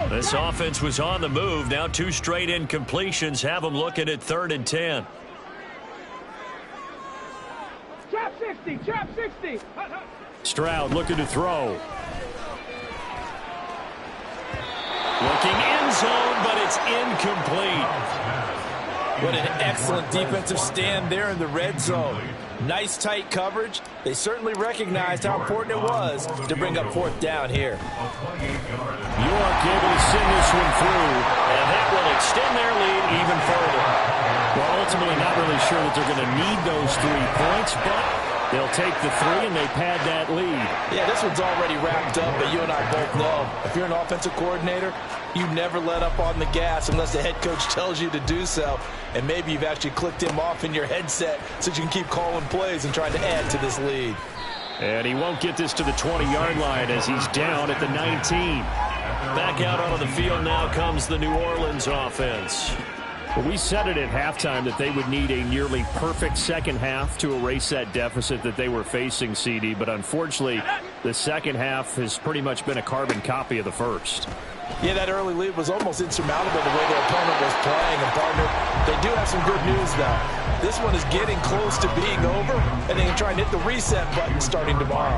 This offense was on the move. Now 2 straight incompletions have them looking at 3rd and 10. Trap 60, trap 60. Stroud looking to throw. Looking end zone, but it's incomplete. What an excellent defensive stand there in the red zone. Nice tight coverage. They certainly recognized how important it was to bring up 4th down here. York able to send this one through, and that will extend their lead even further. Well, ultimately not really sure that they're going to need those 3 points, but they'll take the 3 and they pad that lead. Yeah, this one's already wrapped up, but you and I both know if you're an offensive coordinator, you never let up on the gas unless the head coach tells you to do so. And maybe you've actually clicked him off in your headset so you can keep calling plays and trying to add to this lead. And he won't get this to the 20-yard line as he's down at the 19. Back out onto the field now comes the New Orleans offense. Well, we said it at halftime that they would need a nearly perfect second half to erase that deficit that they were facing, CD. But unfortunately, the second half has pretty much been a carbon copy of the first. Yeah, that early lead was almost insurmountable the way their opponent was playing. And, partner, they do have some good news, though. This one is getting close to being over, and they can try and hit the reset button starting tomorrow.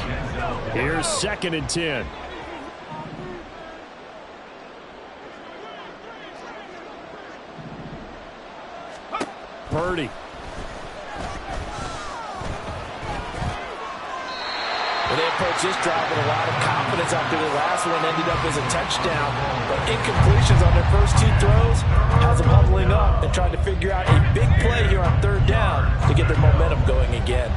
Here's 2nd and 10. Purdy. Well, they approach this drive with a lot of confidence after the last one ended up as a touchdown. But incompletions on their first 2 throws has them huddling up and trying to figure out a big play here on 3rd down to get their momentum going again.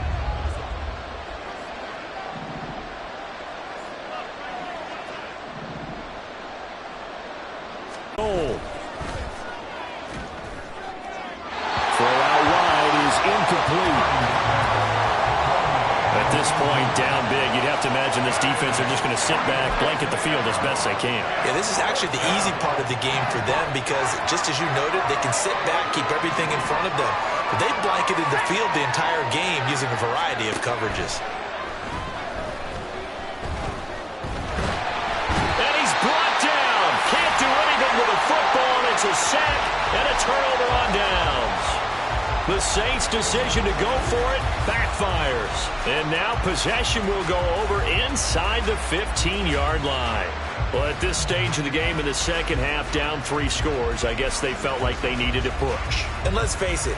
Goal. Throw out wide is incomplete. At this point, down big, you'd have to imagine this defense are just going to sit back, blanket the field as best they can. Yeah, this is actually the easy part of the game for them because, just as you noted, they can sit back, keep everything in front of them. But they've blanketed the field the entire game using a variety of coverages. And he's brought down. Can't do anything with a football, and it's a sack and a turnover on downs. The Saints' decision to go for it backfires. And now possession will go over inside the 15-yard line. Well, at this stage of the game in the second half, down 3 scores, I guess they felt like they needed to push. And let's face it,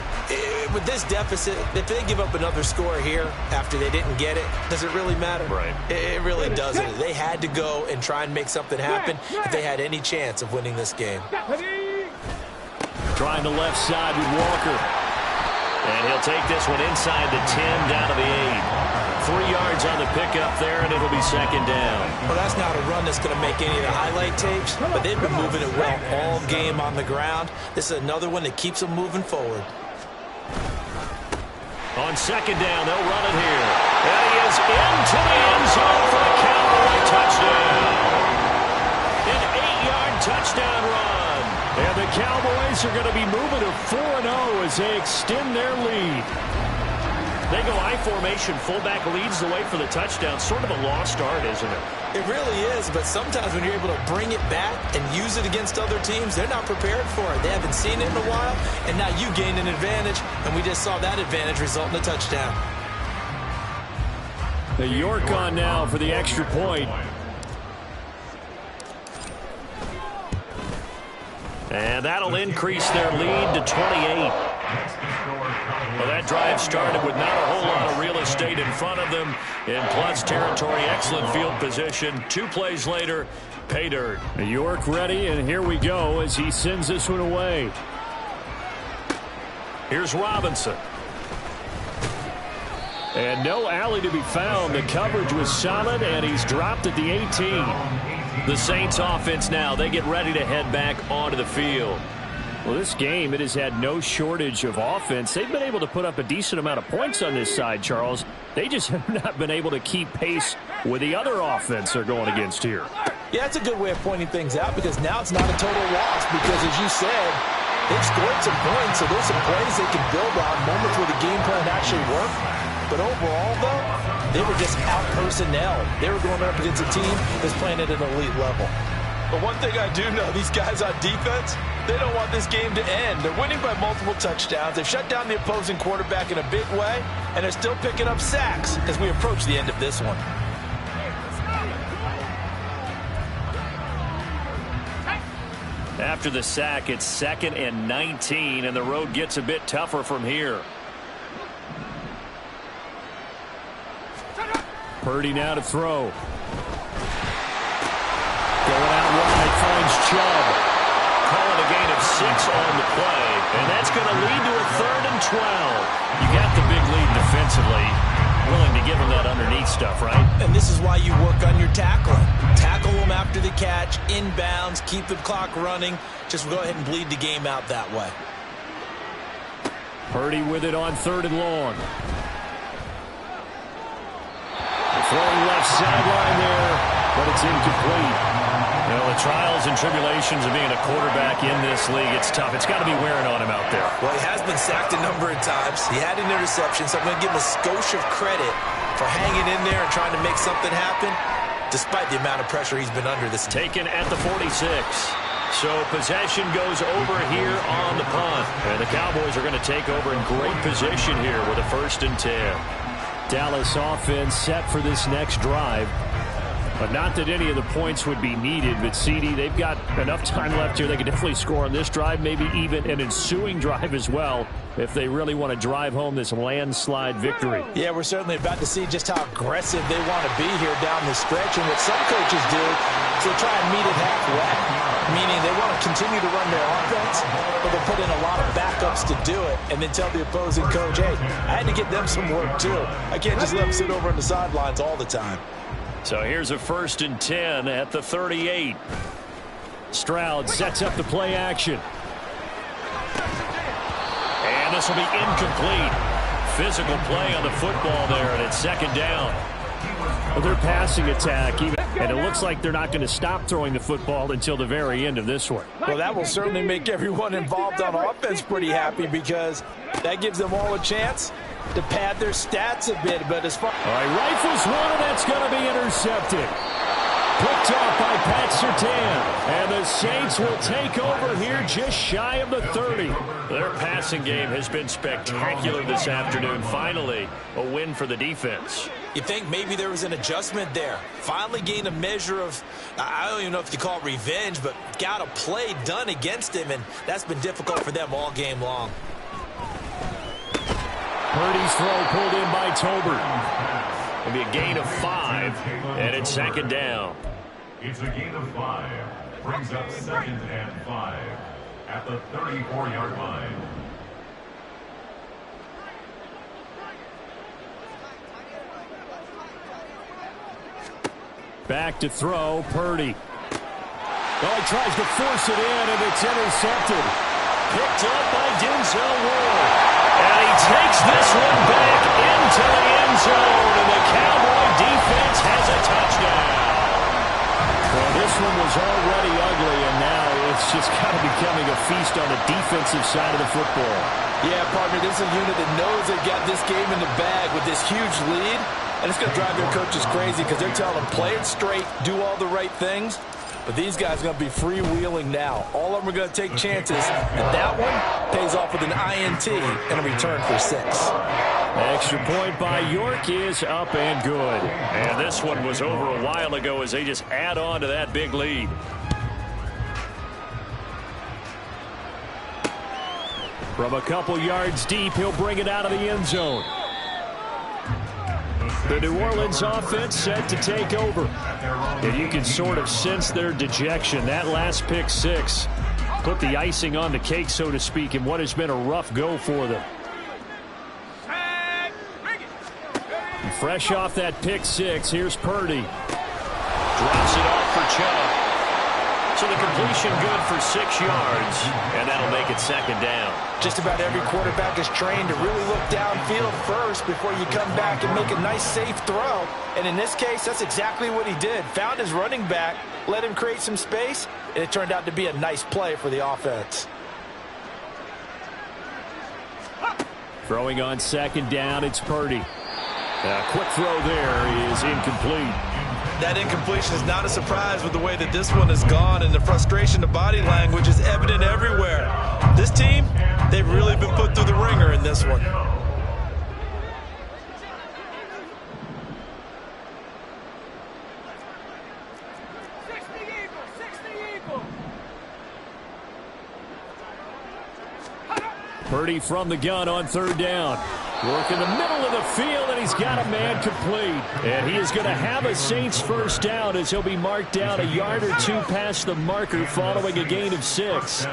with this deficit, if they give up another score here after they didn't get it, does it really matter? Right. It really doesn't. They had to go and try and make something happen if they had any chance of winning this game. Trying the left side with Walker. And he'll take this one inside the 10 down to the 8. 3 yards on the pickup there, and it'll be 2nd down. Well, that's not a run that's going to make any of the highlight tapes, but they've been moving it well all game on the ground. This is another one that keeps them moving forward. On 2nd down, they'll run it here. And he is into the end zone for the Cowboy touchdown. An 8-yard touchdown run. And the Cowboys are going to be moving to 4-0 as they extend their lead. They go I formation. Fullback leads the way for the touchdown. Sort of a lost art, isn't it? It really is, but sometimes when you're able to bring it back and use it against other teams, they're not prepared for it. They haven't seen it in a while, and now you gain an advantage, and we just saw that advantage result in a touchdown. The York on now for the extra point. And that'll increase their lead to 28. Well, that drive started with not a whole lot of real estate in front of them. In plus territory, excellent field position. 2 plays later, pay dirt. York ready, and here we go as he sends this one away. Here's Robinson. And no alley to be found. The coverage was solid, and he's dropped at the 18. The Saints offense now, they get ready to head back onto the field. Well, this game, it has had no shortage of offense. They've been able to put up a decent amount of points on this side, Charles. They just have not been able to keep pace with the other offense they're going against here. Yeah, that's a good way of pointing things out because now it's not a total loss because, as you said, they've scored some points, so there's some plays they can build on, moments where the game plan actually worked. But overall, though, they were just out personnel. They were going up against a team that's playing at an elite level. But one thing I do know, these guys on defense, they don't want this game to end. They're winning by multiple touchdowns. They've shut down the opposing quarterback in a big way, and they're still picking up sacks as we approach the end of this one. After the sack, it's 2nd and 19, and the road gets a bit tougher from here. Purdy now to throw. Going out wide, finds Chubb. Calling a gain of 6 on the play, and that's going to lead to a 3rd and 12. You got the big lead defensively. Willing to give them that underneath stuff, right? And this is why you work on your tackling. Tackle them after the catch, inbounds, keep the clock running. Just go ahead and bleed the game out that way. Purdy with it on 3rd and long. Throwing left sideline there, but it's incomplete. You know, the trials and tribulations of being a quarterback in this league, it's tough. It's got to be wearing on him out there. Well, he has been sacked a number of times. He had an interception, so I'm going to give him a skosh of credit for hanging in there and trying to make something happen, despite the amount of pressure he's been under this. Taken at the 46. So possession goes over here on the punt. And the Cowboys are going to take over in great position here with a 1st and 10. Dallas offense set for this next drive. But not that any of the points would be needed. But, CD, they've got enough time left here. They can definitely score on this drive, maybe even an ensuing drive as well, if they really want to drive home this landslide victory. Yeah, we're certainly about to see just how aggressive they want to be here down the stretch. And what some coaches do is they try and meet it halfway, meaning they want to continue to run their offense, but they'll put in a lot of backups to do it and then tell the opposing coach, hey, I had to get them some work too. I can't just let them sit over on the sidelines all the time. So here's a 1st and 10 at the 38. Stroud sets up the play action. And this will be incomplete. Physical play on the football there, and it's 2nd down. Well, their passing attack, and it looks like they're not going to stop throwing the football until the very end of this one. Well, that will certainly make everyone involved on offense pretty happy because that gives them all a chance to pad their stats a bit. But as far all right, rifles one, and that's going to be intercepted. Picked off by Pat Surtain. And the Saints will take over here just shy of the 30. Their passing game has been spectacular this afternoon. Finally, a win for the defense. You think maybe there was an adjustment there. Finally gained a measure of, I don't even know if you call it revenge, but got a play done against him, and that's been difficult for them all game long. Purdy's throw pulled in by Tolbert. It'll be a gain of 5, and it's 2nd down. It's a gain of 5. Brings up 2nd and 5 at the 34-yard line. Back to throw, Purdy. Oh, he tries to force it in, and it's intercepted. Picked up by Denzel Ward. And he takes this one back into the end zone, and the Cowboy defense has a touchdown. Well, this one was already ugly, and now it's just kind of becoming a feast on the defensive side of the football. Yeah, partner, this is a unit that knows they've got this game in the bag with this huge lead, and it's going to drive their coaches crazy because they're telling them, play it straight, do all the right things. But these guys are going to be freewheeling now. All of them are going to take chances, and that one pays off with an INT and a return for 6. Extra point by York is up and good. And this one was over a while ago as they just add on to that big lead. From a couple yards deep, he'll bring it out of the end zone. The New Orleans offense set to take over. And you can sort of sense their dejection. That last pick 6 put the icing on the cake, so to speak, in what has been a rough go for them. And fresh off that pick 6, here's Purdy. Drops it off for Chubb. So the completion good for 6 yards, and that'll make it 2nd down. Just about every quarterback is trained to really look downfield first before you come back and make a nice, safe throw. And in this case, that's exactly what he did. Found his running back, let him create some space, and it turned out to be a nice play for the offense. Throwing on 2nd down, it's Purdy. A quick throw there is incomplete. That incompletion is not a surprise with the way that this one has gone, and the frustration, the body language is evident everywhere. This team, they've really been put through the ringer in this one. Purdy from the gun on third down. Work in the middle of the field, and he's got a man complete. And he is going to have a Saints first down as he'll be marked down a yard or two past the marker following a gain of 6.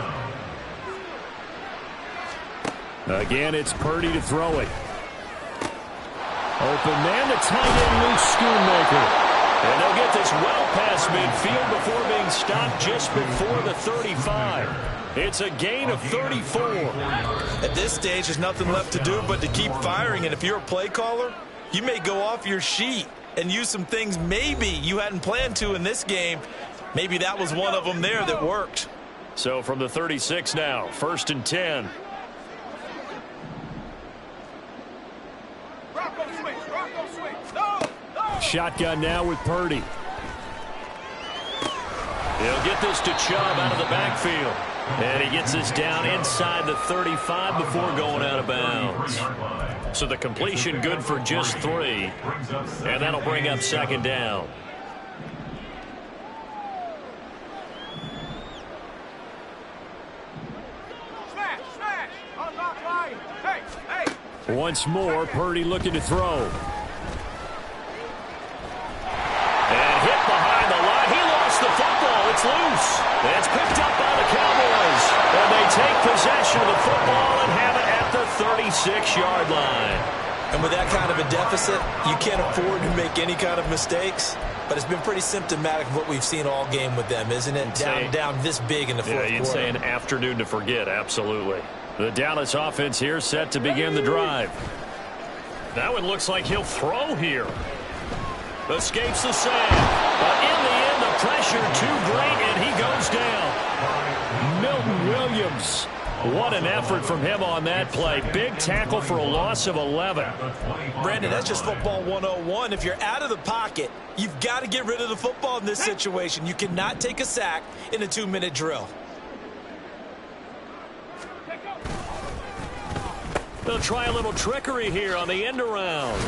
Again, it's Purdy to throw it. Open man, the tight end, Luke Schoonmaker. And they'll get this well past midfield before being stopped just before the 35. It's a gain of 34. At this stage, there's nothing left to do but to keep firing. And if you're a play caller, you may go off your sheet and use some things maybe you hadn't planned to in this game. Maybe that was one of them there that worked. So from the 36 now, 1st and 10. Shotgun now with Purdy. He'll get this to Chubb out of the backfield. And he gets this down inside the 35 before going out of bounds. So the completion good for just 3. And that'll bring up 2nd down. Once more, Purdy looking to throw. And hit behind the line. He lost the football. It's loose. It's picked up by the Cowboys. And they take possession of the football and have it at the 36-yard line. And with that kind of a deficit, you can't afford to make any kind of mistakes. But it's been pretty symptomatic of what we've seen all game with them, isn't it? Down this big in the fourth quarter. Yeah, you'd say an afternoon to forget, absolutely. The Dallas offense here set to begin the drive. That one looks like he'll throw here. Escapes the sack. But in the end, the pressure too great, and he goes down. Milton Williams. What an effort from him on that play. Big tackle for a loss of 11. Brandon, that's just football 101. If you're out of the pocket, you've got to get rid of the football in this situation. You cannot take a sack in a 2-minute drill. They'll try a little trickery here on the end around.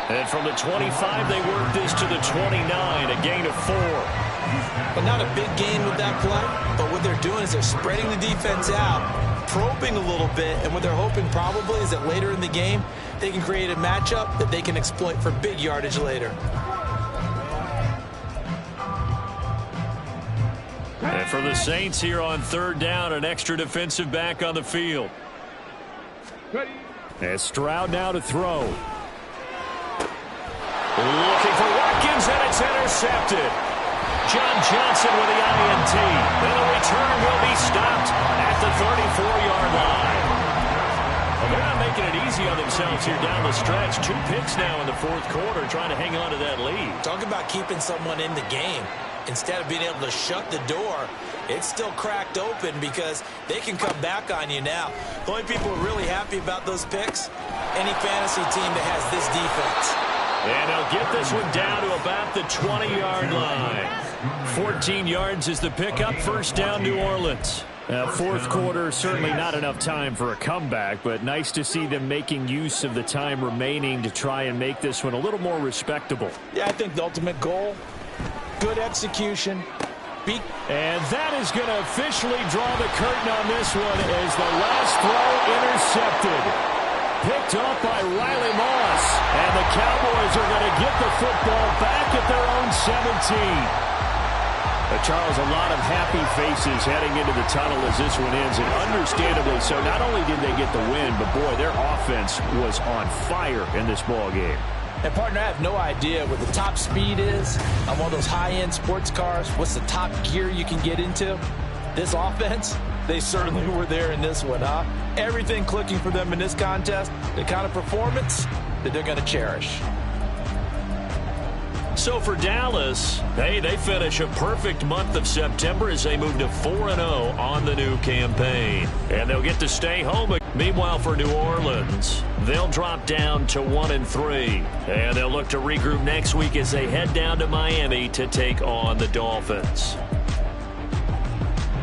And from the 25, they work this to the 29, a gain of 4. But not a big gain with that play, but what they're doing is they're spreading the defense out, probing a little bit, and what they're hoping probably is that later in the game, they can create a matchup that they can exploit for big yardage later. And for the Saints here on 3rd down, an extra defensive back on the field. And Stroud now to throw. Looking for Watkins, and it's intercepted. John Johnson with the INT. And the return will be stopped at the 34-yard line. Well, they're not making it easy on themselves here down the stretch. 2 picks now in the 4th quarter, trying to hang on to that lead. Talk about keeping someone in the game. Instead of being able to shut the door, it's still cracked open because they can come back on you now. The only people who are really happy about those picks, any fantasy team that has this defense. And they'll get this one down to about the 20-yard line. 14 yards is the pickup. 1st down, New Orleans. 4th quarter, certainly not enough time for a comeback, but nice to see them making use of the time remaining to try and make this one a little more respectable. Yeah, I think the ultimate goal, good execution. And that is going to officially draw the curtain on this one as the last throw intercepted. Picked off by Riley Moss. And the Cowboys are going to get the football back at their own 17. Charles, a lot of happy faces heading into the tunnel as this one ends, and understandably so. Not only did they get the win, but boy, their offense was on fire in this ball game. And, partner, I have no idea what the top speed is on one of those high-end sports cars. What's the top gear you can get into? This offense, they certainly were there in this one, huh? Everything clicking for them in this contest, the kind of performance that they're going to cherish. So for Dallas, hey, they finish a perfect month of September as they move to 4-0 on the new campaign. And they'll get to stay home. Meanwhile, for New Orleans, they'll drop down to 1-3. And they'll look to regroup next week as they head down to Miami to take on the Dolphins.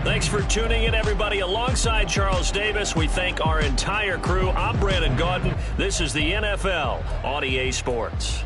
Thanks for tuning in, everybody. Alongside Charles Davis, we thank our entire crew. I'm Brandon Gaudin. This is the NFL on EA Sports.